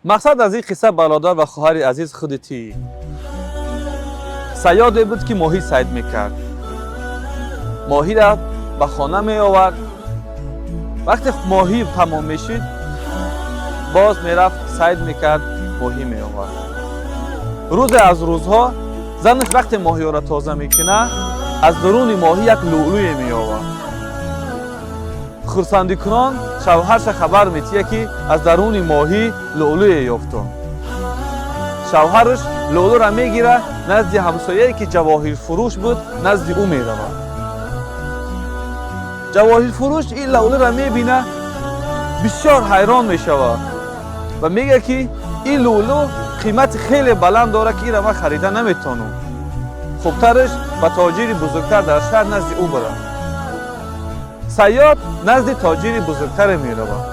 مقصد از این قصه برادر و خواهر عزیز خودتی صیادی بود که ماهی صید میکرد. ماهی را به خانه می آورد. وقتی ماهی تمام میشد باز میرفت صید میکرد، ماهی می آورد. روز از روزها زنش وقتی ماهی را تازه میکنه از درون ماهی یک لؤلؤی می آورد. خرسندی کنان شوهرش خبر میتیه که از درون ماهی لؤلؤی یافتم. شوهرش لؤلؤ را میگیره نزد همسایه‌ای که جواهر فروش بود، نزد او میرود. جواهر فروش این لؤلؤ را میبینه، بسیار حیران میشود و میگه که این لؤلؤ قیمت خیلی بلند داره که این را من خریده نمیتونم. خوبترش به تاجر بزرگتر در شهر نزد او برم. صیاد نزد تاجر بزرگتر میرود.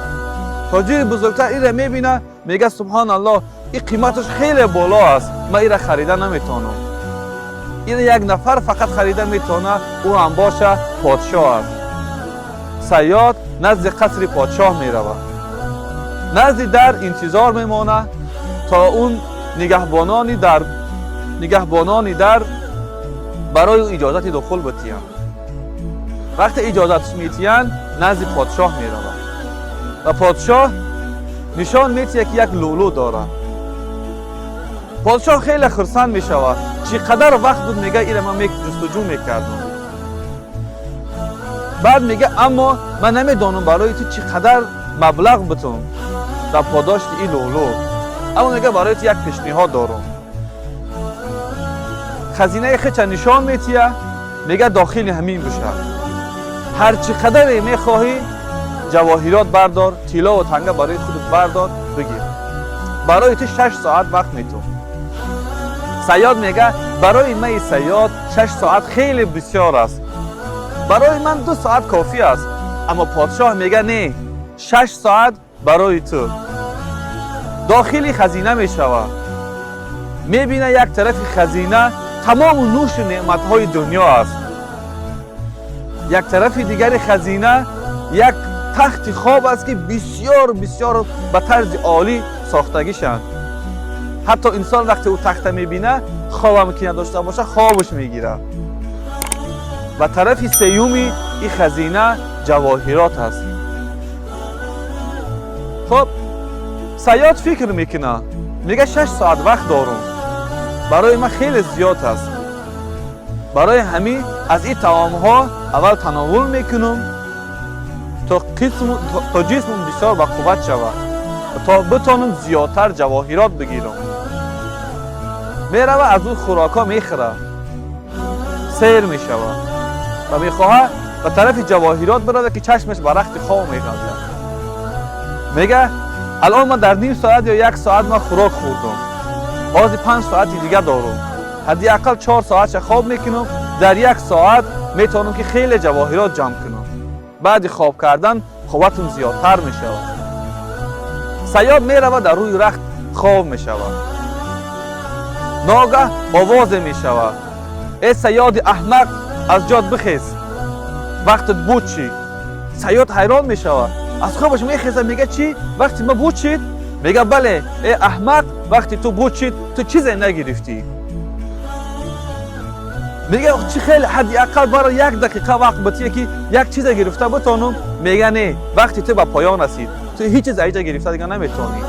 تاجر بزرگتر این را میبینه، میگه سبحان الله این قیمتش خیلی بالا است، من این را خریده نمیتونم. این یک نفر فقط خریده میتونه، او هم باشه پادشاه است. صیاد نزد قصر پادشاه میرود. نزد در انتظار میمانه تا اون نگهبانانی در برای او اجازت دخول بتیند. وقتی اجازت میتیند نزد پادشاه میرود و پادشاه نشان میتیه که یک لؤلؤ داره. پادشاه خیلی خرسند میشود، چقدر وقت بود میگه این من جستجو میکردم. بعد میگه اما من نمیدانم برای تو چقدر مبلغ بتم در پاداشت این لؤلؤ، اما میگه برای تو یک پیشنهاد دارم. خزینه خیچ نشان میتیه، میگه داخل همین بشه، هر چقدر میخواهی جواهرات بردار، طلا و تنگه برای خودت بردار بگیر، برای تو 6 ساعت وقت میتون. صیاد میگه برای من صیاد 6 ساعت خیلی بسیار است، برای من 2 ساعت کافی است. اما پادشاه میگه نه، 6 ساعت برای تو. داخل خزینه میشوه، میبینه یک طرف خزینه تمام نوش و نعمتهای دنیا است، یک طرف دیگر خزینه یک تخت خواب است که بسیار بسیار به طرز عالی ساختگیشند. حتی انسان وقتی او تخت میبینه خوابم که نداشته باشه خوابش میگیره. و طرف سیومی این خزینه جواهرات است. خب صیاد فکر میکنه، میگه 6 ساعت وقت دارم، برای من خیلی زیاد است، برای همین از این طعام ها اول تناول میکنم تا جسمم بسیار با قوت شود تا بتونم زیادتر جواهرات بگیرم. میروه از اون خوراکا میخوره، سیر میشوه و میخواه به طرف جواهرات بروه که چشمش به رخت خواب میگرده. میگه الان من در نیم ساعت یا 1 ساعت من خوراک خوردم، باز 5 ساعت دیگه دارم، حداقل 4 ساعت خواب میکنم، در 1 ساعت میتونم که خیلی جواهرات جمع کنم. بعد خواب کردن قوتم زیادتر میشود. صیاد میروه در روی رخت خواب میشود. ناگه آواز میشود ای صیاد احمق از جات بخیز، وقتت بود چی؟ صیاد حیران میشود، از خوابش میخیزه، میگه چی؟ وقتی ما بود شید؟ میگه بله ای احمق وقتی تو بود شید تو چیزی نگرفتی. میگه چی خیلی حداقل برای 1 دقیقه وقت بتیه که یک چیز گرفته بتونم. میگه نه، وقتی تو به پایان رسید تو هیچ چیز ایجا گرفته دیگه نمیتونی.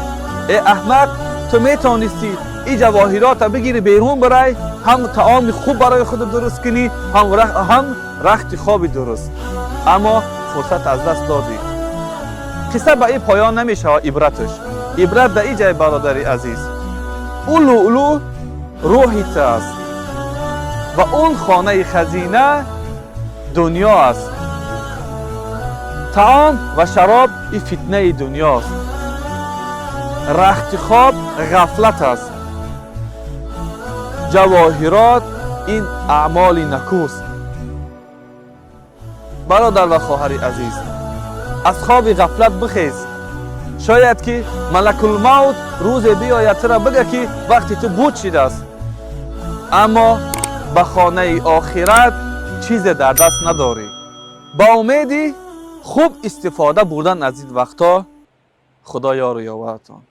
ای احمق تو میتونستی این جواهرات بگیری بیرون برای هم طعام خوب برای خود درست کنی، هم رخت خوابی درست، اما فرصت از دست دادی. قصه به این پایان نمیشه. عبرتش عبرت در این جای برادری عزیز، اون لؤلؤ روحیت است و اون خانه خزینه دنیا است. طعام و شراب این فتنه دنیاست. رخت خواب غفلت است. جواهرات این اعمال نکوست. برادر و خواهر عزیز، از خواب غفلت بخیز. شاید که ملک الموت روز بیاید تو را بگه که وقتی تو بود شده است، اما به خانه آخرت چیز در دست نداری. با امیدی خوب استفاده بردن از این وقتا. خدا یار و یاورتان.